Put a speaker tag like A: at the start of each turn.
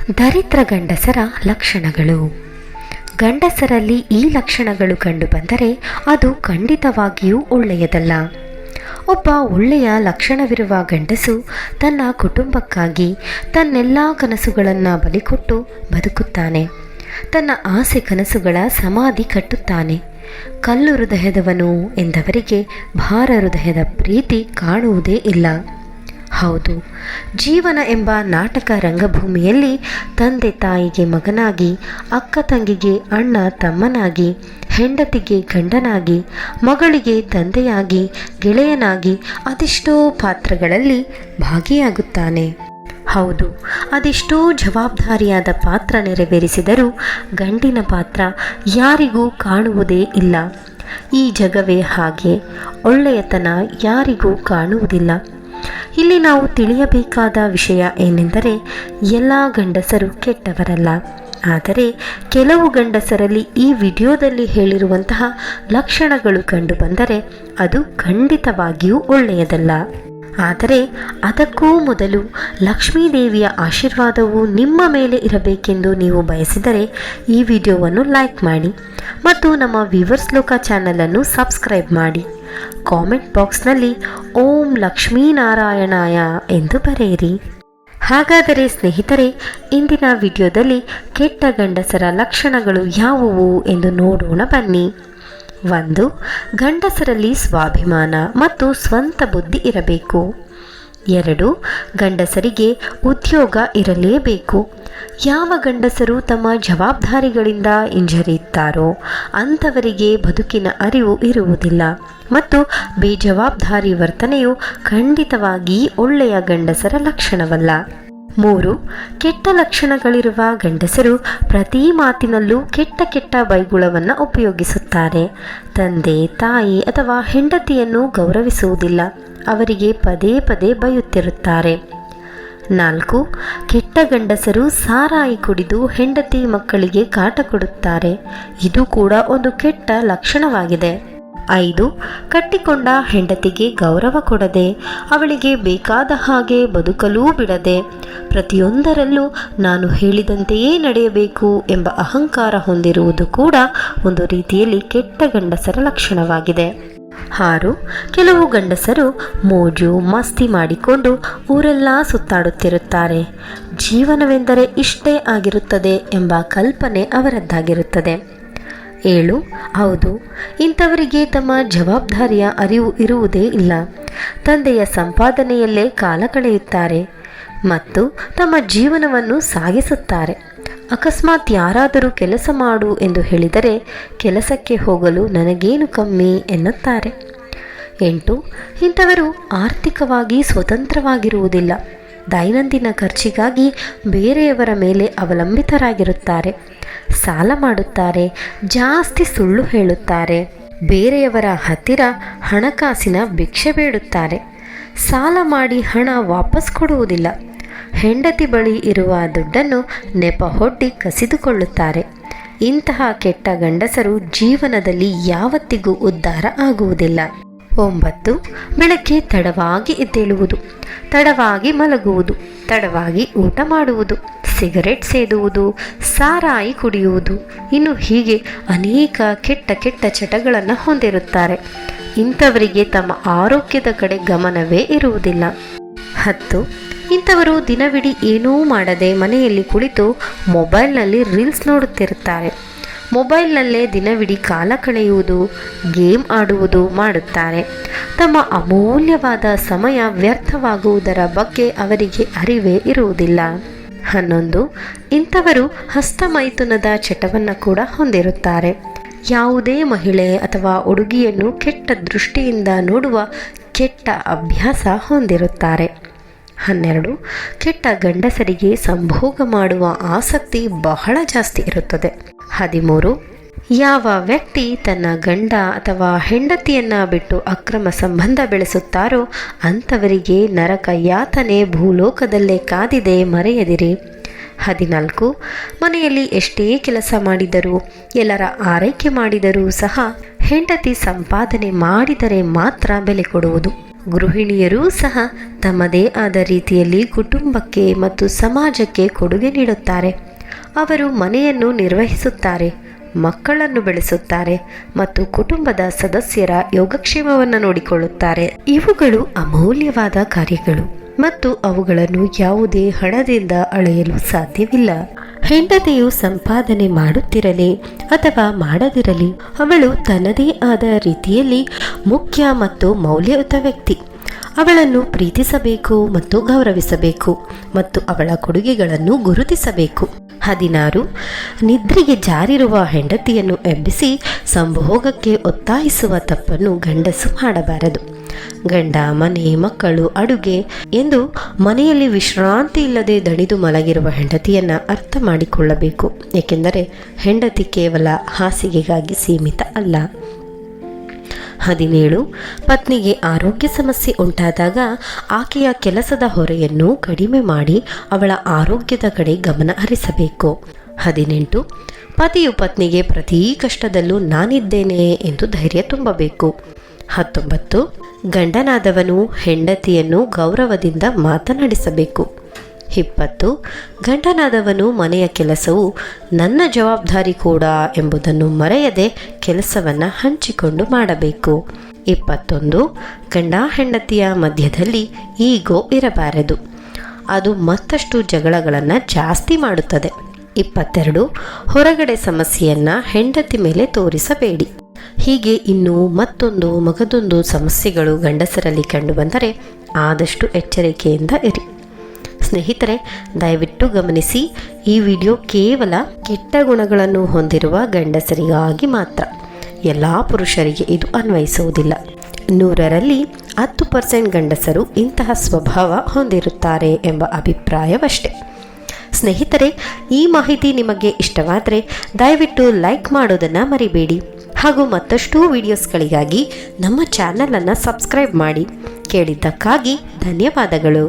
A: ದರಿದ್ರ ಗಂಡಸರ ಲಕ್ಷಣಗಳು. ಗಂಡಸರಲ್ಲಿ ಈ ಲಕ್ಷಣಗಳು ಕಂಡುಬಂದರೆ ಅದು ಖಂಡಿತವಾಗಿಯೂ ಒಳ್ಳೆಯದಲ್ಲ. ಒಬ್ಬ ಒಳ್ಳೆಯ ಲಕ್ಷಣವಿರುವ ಗಂಡಸು ತನ್ನ ಕುಟುಂಬಕ್ಕಾಗಿ ತನ್ನೆಲ್ಲ ಕನಸುಗಳನ್ನು ಬಲಿಕೊಟ್ಟು ಬದುಕುತ್ತಾನೆ. ತನ್ನ ಆಸೆ ಕನಸುಗಳ ಸಮಾಧಿ ಕಟ್ಟುತ್ತಾನೆ. ಕಲ್ಲು ಹೃದಯದವನು ಎಂದವರಿಗೆ ಭಾರ ಹೃದಯದ ಪ್ರೀತಿ ಕಾಣುವುದೇ ಇಲ್ಲ. ಹೌದು, ಜೀವನ ಎಂಬ ನಾಟಕ ರಂಗಭೂಮಿಯಲ್ಲಿ ತಂದೆ ತಾಯಿಗೆ ಮಗನಾಗಿ, ಅಕ್ಕ ತಂಗಿಗೆ ಅಣ್ಣ ತಮ್ಮನಾಗಿ, ಹೆಂಡತಿಗೆ ಗಂಡನಾಗಿ, ಮಗಳಿಗೆ ತಂದೆಯಾಗಿ, ಗೆಳೆಯನಾಗಿ ಅದೆಷ್ಟೋ ಪಾತ್ರಗಳಲ್ಲಿ ಭಾಗಿಯಾಗುತ್ತಾನೆ. ಹೌದು, ಅದೆಷ್ಟೋ ಜವಾಬ್ದಾರಿಯಾದ ಪಾತ್ರ ನೆರವೇರಿಸಿದರೂ ಗಂಡಿನ ಪಾತ್ರ ಯಾರಿಗೂ ಕಾಣುವುದೇ ಇಲ್ಲ. ಈ ಜಗವೇ ಹಾಗೆ, ಒಳ್ಳೆಯತನ ಯಾರಿಗೂ ಕಾಣುವುದಿಲ್ಲ. ಇಲ್ಲಿ ನಾವು ತಿಳಿಯಬೇಕಾದ ವಿಷಯ ಏನೆಂದರೆ, ಎಲ್ಲ ಗಂಡಸರು ಕೆಟ್ಟವರಲ್ಲ. ಆದರೆ ಕೆಲವು ಗಂಡಸರಲ್ಲಿ ಈ ವಿಡಿಯೋದಲ್ಲಿ ಹೇಳಿರುವಂತಹ ಲಕ್ಷಣಗಳು ಕಂಡುಬಂದರೆ ಅದು ಖಂಡಿತವಾಗಿಯೂ ಒಳ್ಳೆಯದಲ್ಲ. ಆದರೆ ಅದಕ್ಕೂ ಮೊದಲು ಲಕ್ಷ್ಮೀದೇವಿಯ ಆಶೀರ್ವಾದವು ನಿಮ್ಮ ಮೇಲೆ ಇರಬೇಕೆಂದು ನೀವು ಬಯಸಿದರೆ ಈ ವಿಡಿಯೋವನ್ನು ಲೈಕ್ ಮಾಡಿ ಮತ್ತು ನಮ್ಮ ವಿವರ್ಸ್ ಲೋಕ ಚಾನಲನ್ನು ಸಬ್ಸ್ಕ್ರೈಬ್ ಮಾಡಿ. ಕಾಮೆಂಟ್ ಬಾಕ್ಸ್ನಲ್ಲಿ ಓಂ ಲಕ್ಷ್ಮೀನಾರಾಯಣಾಯ ಎಂದು ಬರೆಯಿರಿ. ಹಾಗಾದರೆ ಸ್ನೇಹಿತರೆ, ಇಂದಿನ ವಿಡಿಯೋದಲ್ಲಿ ಕೆಟ್ಟ ಗಂಡಸರ ಲಕ್ಷಣಗಳು ಯಾವುವು ಎಂದು ನೋಡೋಣ ಬನ್ನಿ. 1. ಗಂಡಸರಲ್ಲಿ ಸ್ವಾಭಿಮಾನ ಮತ್ತು ಸ್ವಂತ ಬುದ್ಧಿ ಇರಬೇಕು. 2. ಗಂಡಸರಿಗೆ ಉದ್ಯೋಗ ಇರಲೇಬೇಕು. ಯಾವ ಗಂಡಸರು ತಮ್ಮ ಜವಾಬ್ದಾರಿಗಳಿಂದ ಹಿಂಜರಿಯುತ್ತಾರೋ ಅಂಥವರಿಗೆ ಬದುಕಿನ ಅರಿವು ಇರುವುದಿಲ್ಲ ಮತ್ತು ಬೇಜವಾಬ್ದಾರಿ ವರ್ತನೆಯು ಖಂಡಿತವಾಗಿ ಒಳ್ಳೆಯ ಗಂಡಸರ ಲಕ್ಷಣವಲ್ಲ. 3. ಕೆಟ್ಟ ಲಕ್ಷಣಗಳಿರುವ ಗಂಡಸರು ಪ್ರತಿ ಮಾತಿನಲ್ಲೂ ಕೆಟ್ಟ ಬೈಗುಳವನ್ನು ಉಪಯೋಗಿಸುತ್ತಾರೆ. ತಂದೆ ತಾಯಿ ಅಥವಾ ಹೆಂಡತಿಯನ್ನು ಗೌರವಿಸುವುದಿಲ್ಲ. ಅವರಿಗೆ ಪದೇ ಪದೇ ಬೈಯುತ್ತಿರುತ್ತಾರೆ. 4. ಕೆಟ್ಟ ಗಂಡಸರು ಸಾರಾಯಿ ಕುಡಿದು ಹೆಂಡತಿ ಮಕ್ಕಳಿಗೆ ಕಾಟ ಕೊಡುತ್ತಾರೆ. ಇದು ಕೂಡ ಒಂದು ಕೆಟ್ಟ ಲಕ್ಷಣವಾಗಿದೆ. 5. ಕಟ್ಟಿಕೊಂಡ ಹೆಂಡತಿಗೆ ಗೌರವ ಕೊಡದೆ, ಅವಳಿಗೆ ಬೇಕಾದ ಹಾಗೆ ಬದುಕಲೂ ಬಿಡದೆ, ಪ್ರತಿಯೊಂದರಲ್ಲೂ ನಾನು ಹೇಳಿದಂತೆಯೇ ನಡೆಯಬೇಕು ಎಂಬ ಅಹಂಕಾರ ಹೊಂದಿರುವುದು ಕೂಡ ಒಂದು ರೀತಿಯಲ್ಲಿ ಕೆಟ್ಟ ಗಂಡಸರ ಲಕ್ಷಣವಾಗಿದೆ. 6. ಕೆಲವು ಗಂಡಸರು ಮೋಜು ಮಸ್ತಿ ಮಾಡಿಕೊಂಡು ಊರೆಲ್ಲ ಸುತ್ತಾಡುತ್ತಿರುತ್ತಾರೆ. ಜೀವನವೆಂದರೆ ಇಷ್ಟೇ ಆಗಿರುತ್ತದೆ ಎಂಬ ಕಲ್ಪನೆ ಅವರದ್ದಾಗಿರುತ್ತದೆ. 7. ಹೌದು, ಇಂಥವರಿಗೆ ತಮ್ಮ ಜವಾಬ್ದಾರಿಯ ಅರಿವು ಇರುವುದೇ ಇಲ್ಲ. ತಂದೆಯ ಸಂಪಾದನೆಯಲ್ಲೇ ಕಾಲ ಕಳೆಯುತ್ತಾರೆ ಮತ್ತು ತಮ್ಮ ಜೀವನವನ್ನು ಸಾಗಿಸುತ್ತಾರೆ. ಅಕಸ್ಮಾತ್ ಯಾರಾದರೂ ಕೆಲಸ ಮಾಡು ಎಂದು ಹೇಳಿದರೆ ಕೆಲಸಕ್ಕೆ ಹೋಗಲು ನನಗೇನು ಕಮ್ಮಿ ಎನ್ನುತ್ತಾರೆ. 8. ಇಂಥವರು ಆರ್ಥಿಕವಾಗಿ ಸ್ವತಂತ್ರವಾಗಿರುವುದಿಲ್ಲ. ದೈನಂದಿನ ಖರ್ಚಿಗಾಗಿ ಬೇರೆಯವರ ಮೇಲೆ ಅವಲಂಬಿತರಾಗಿರುತ್ತಾರೆ. ಸಾಲ ಮಾಡುತ್ತಾರೆ, ಜಾಸ್ತಿ ಸುಳ್ಳು ಹೇಳುತ್ತಾರೆ, ಬೇರೆಯವರ ಹತ್ತಿರ ಹಣಕಾಸಿನ ಭಿಕ್ಷೆ ಬೇಡುತ್ತಾರೆ, ಸಾಲ ಮಾಡಿ ಹಣ ವಾಪಸ್ ಕೊಡುವುದಿಲ್ಲ, ಹೆಂಡತಿ ಬಳಿ ಇರುವ ದುಡ್ಡನ್ನು ನೆಪಹೊಡ್ಡಿ ಕಸಿದುಕೊಳ್ಳುತ್ತಾರೆ. ಇಂತಹ ಕೆಟ್ಟ ಗಂಡಸರು ಜೀವನದಲ್ಲಿ ಯಾವತ್ತಿಗೂ ಉದ್ಧಾರ ಆಗುವುದಿಲ್ಲ. 9. ಬೆಳಗ್ಗೆ ತಡವಾಗಿ ಎದ್ದೇಳುವುದು, ತಡವಾಗಿ ಮಲಗುವುದು, ತಡವಾಗಿ ಊಟ ಮಾಡುವುದು, ಸಿಗರೆಟ್ ಸೇದುವುದು, ಸಾರಾಯಿ ಕುಡಿಯುವುದು, ಇನ್ನು ಹೀಗೆ ಅನೇಕ ಕೆಟ್ಟ ಚಟಗಳನ್ನು ಹೊಂದಿರುತ್ತಾರೆ. ಇಂಥವರಿಗೆ ತಮ್ಮ ಆರೋಗ್ಯದ ಕಡೆ ಗಮನವೇ ಇರುವುದಿಲ್ಲ. 10. ಇಂಥವರು ದಿನವಿಡೀ ಏನೂ ಮಾಡದೆ ಮನೆಯಲ್ಲಿ ಕುಳಿತು ಮೊಬೈಲ್ನಲ್ಲಿ ರೀಲ್ಸ್ ನೋಡುತ್ತಿರುತ್ತಾರೆ. ಮೊಬೈಲ್ನಲ್ಲೇ ದಿನವಿಡೀ ಕಾಲ ಕಳೆಯುವುದು, ಗೇಮ್ ಆಡುವುದು ಮಾಡುತ್ತಾರೆ. ತಮ್ಮ ಅಮೂಲ್ಯವಾದ ಸಮಯ ವ್ಯರ್ಥವಾಗುವುದರ ಬಗ್ಗೆ ಅವರಿಗೆ ಅರಿವೇ ಇರುವುದಿಲ್ಲ. 11. ಇಂಥವರು ಹಸ್ತಮೈಥುನದ ಚಟವನ್ನು ಕೂಡ ಹೊಂದಿರುತ್ತಾರೆ. ಯಾವುದೇ ಮಹಿಳೆ ಅಥವಾ ಹುಡುಗಿಯನ್ನು ಕೆಟ್ಟ ದೃಷ್ಟಿಯಿಂದ ನೋಡುವ ಕೆಟ್ಟ ಅಭ್ಯಾಸ ಹೊಂದಿರುತ್ತಾರೆ. 12. ಕೆಟ್ಟ ಗಂಡಸರಿಗೆ ಸಂಭೋಗ ಮಾಡುವ ಆಸಕ್ತಿ ಬಹಳ ಜಾಸ್ತಿ ಇರುತ್ತದೆ. 13. ಯಾವ ವ್ಯಕ್ತಿ ತನ್ನ ಗಂಡ ಅಥವಾ ಹೆಂಡತಿಯನ್ನು ಬಿಟ್ಟು ಅಕ್ರಮ ಸಂಬಂಧ ಬೆಳೆಸುತ್ತಾರೋ ಅಂಥವರಿಗೆ ನರಕ ಯಾತನೆ ಭೂಲೋಕದಲ್ಲೇ ಕಾದಿದೆ, ಮರೆಯದಿರಿ. 14. ಮನೆಯಲ್ಲಿ ಎಷ್ಟೇ ಕೆಲಸ ಮಾಡಿದರೂ, ಎಲ್ಲರ ಆರೈಕೆ ಮಾಡಿದರೂ ಸಹ ಹೆಂಡತಿ ಸಂಪಾದನೆ ಮಾಡಿದರೆ ಮಾತ್ರ ಬೆಲೆ ಕೊಡುವುದು. ಗೃಹಿಣಿಯರೂ ಸಹ ತಮ್ಮದೇ ಆದ ರೀತಿಯಲ್ಲಿ ಕುಟುಂಬಕ್ಕೆ ಮತ್ತು ಸಮಾಜಕ್ಕೆ ಕೊಡುಗೆ ನೀಡುತ್ತಾರೆ. ಅವರು ಮನೆಯನ್ನು ನಿರ್ವಹಿಸುತ್ತಾರೆ, ಮಕ್ಕಳನ್ನು ಬೆಳೆಸುತ್ತಾರೆ ಮತ್ತು ಕುಟುಂಬದ ಸದಸ್ಯರ ಯೋಗಕ್ಷೇಮವನ್ನು ನೋಡಿಕೊಳ್ಳುತ್ತಾರೆ. ಇವುಗಳು ಅಮೂಲ್ಯವಾದ ಕಾರ್ಯಗಳು ಮತ್ತು ಅವುಗಳನ್ನು ಯಾವುದೇ ಹಣದಿಂದ ಅಳೆಯಲು ಸಾಧ್ಯವಿಲ್ಲ. ಹೆಂಡತಿಯು ಸಂಪಾದನೆ ಮಾಡುತ್ತಿರಲಿ ಅಥವಾ ಮಾಡದಿರಲಿ, ಅವಳು ತನ್ನದೇ ಆದ ರೀತಿಯಲ್ಲಿ ಮುಖ್ಯ ಮತ್ತು ಮೌಲ್ಯಯುತ ವ್ಯಕ್ತಿ. ಅವಳನ್ನು ಪ್ರೀತಿಸಬೇಕು ಮತ್ತು ಗೌರವಿಸಬೇಕು ಮತ್ತು ಅವಳ ಕೊಡುಗೆಗಳನ್ನು ಗುರುತಿಸಬೇಕು. 16. ನಿದ್ರೆಗೆ ಜಾರಿರುವ ಹೆಂಡತಿಯನ್ನು ಎಬ್ಬಿಸಿ ಸಂಭೋಗಕ್ಕೆ ಒತ್ತಾಯಿಸುವ ತಪ್ಪನ್ನು ಗಂಡಸು ಮಾಡಬಾರದು. ಗಂಡ, ಮನೆ, ಮಕ್ಕಳು, ಅಡುಗೆ ಎಂದು ಮನೆಯಲ್ಲಿ ವಿಶ್ರಾಂತಿ ಇಲ್ಲದೆ ದಣಿದು ಮಲಗಿರುವ ಹೆಂಡತಿಯನ್ನ ಅರ್ಥ ಮಾಡಿಕೊಳ್ಳಬೇಕು. ಏಕೆಂದರೆ ಹೆಂಡತಿ ಕೇವಲ ಹಾಸಿಗೆಗಾಗಿ ಸೀಮಿತ ಅಲ್ಲ. 17. ಪತ್ನಿಗೆ ಆರೋಗ್ಯ ಸಮಸ್ಯೆ ಉಂಟಾದಾಗ ಆಕೆಯ ಕೆಲಸದ ಹೊರೆಯನ್ನು ಕಡಿಮೆ ಮಾಡಿ ಅವಳ ಆರೋಗ್ಯದ ಕಡೆ ಗಮನ ಹರಿಸಬೇಕು. 18. ಪತಿಯು ಪತ್ನಿಗೆ ಪ್ರತಿ ಕಷ್ಟದಲ್ಲೂ ನಾನಿದ್ದೇನೆ ಎಂದು ಧೈರ್ಯ ತುಂಬಬೇಕು. 19. ಗಂಡನಾದವನು ಹೆಂಡತಿಯನ್ನು ಗೌರವದಿಂದ ಮಾತನಾಡಿಸಬೇಕು. 20. ಗಂಡನಾದವನು ಮನೆಯ ಕೆಲಸವು ನನ್ನ ಜವಾಬ್ದಾರಿ ಕೂಡ ಎಂಬುದನ್ನು ಮರೆಯದೆ ಕೆಲಸವನ್ನು ಹಂಚಿಕೊಂಡು ಮಾಡಬೇಕು. 21. ಗಂಡ ಹೆಂಡತಿಯ ಮಧ್ಯದಲ್ಲಿ ಈಗೋ ಇರಬಾರದು, ಅದು ಮತ್ತಷ್ಟು ಜಗಳಗಳನ್ನು ಜಾಸ್ತಿ ಮಾಡುತ್ತದೆ. 22. ಹೊರಗಡೆ ಸಮಸ್ಯೆಯನ್ನು ಹೆಂಡತಿ ಮೇಲೆ ತೋರಿಸಬೇಡಿ. ಹೀಗೆ ಇನ್ನೂ ಮಗದೊಂದು ಸಮಸ್ಯೆಗಳು ಗಂಡಸರಲ್ಲಿ ಕಂಡುಬಂದರೆ ಆದಷ್ಟು ಎಚ್ಚರಿಕೆಯಿಂದ ಇರಿ. ಸ್ನೇಹಿತರೆ, ದಯವಿಟ್ಟು ಗಮನಿಸಿ, ಈ ವಿಡಿಯೋ ಕೇವಲ ಕೆಟ್ಟ ಗುಣಗಳನ್ನು ಹೊಂದಿರುವ ಗಂಡಸರಿಗಾಗಿ ಮಾತ್ರ. ಎಲ್ಲ ಪುರುಷರಿಗೆ ಇದು ಅನ್ವಯಿಸುವುದಿಲ್ಲ. 100ರಲ್ಲಿ 10% ಗಂಡಸರು ಇಂತಹ ಸ್ವಭಾವ ಹೊಂದಿರುತ್ತಾರೆ ಎಂಬ ಅಭಿಪ್ರಾಯವಷ್ಟೇ. ಸ್ನೇಹಿತರೆ, ಈ ಮಾಹಿತಿ ನಿಮಗೆ ಇಷ್ಟವಾದರೆ ದಯವಿಟ್ಟು ಲೈಕ್ ಮಾಡೋದನ್ನು ಮರಿಬೇಡಿ. ಹಾಗೂ ಮತ್ತಷ್ಟು ವಿಡಿಯೋಸ್ಗಳಿಗಾಗಿ ನಮ್ಮ ಚಾನಲನ್ನು ಸಬ್ಸ್ಕ್ರೈಬ್ ಮಾಡಿ. ಕೇಳಿದ್ದಕ್ಕಾಗಿ ಧನ್ಯವಾದಗಳು.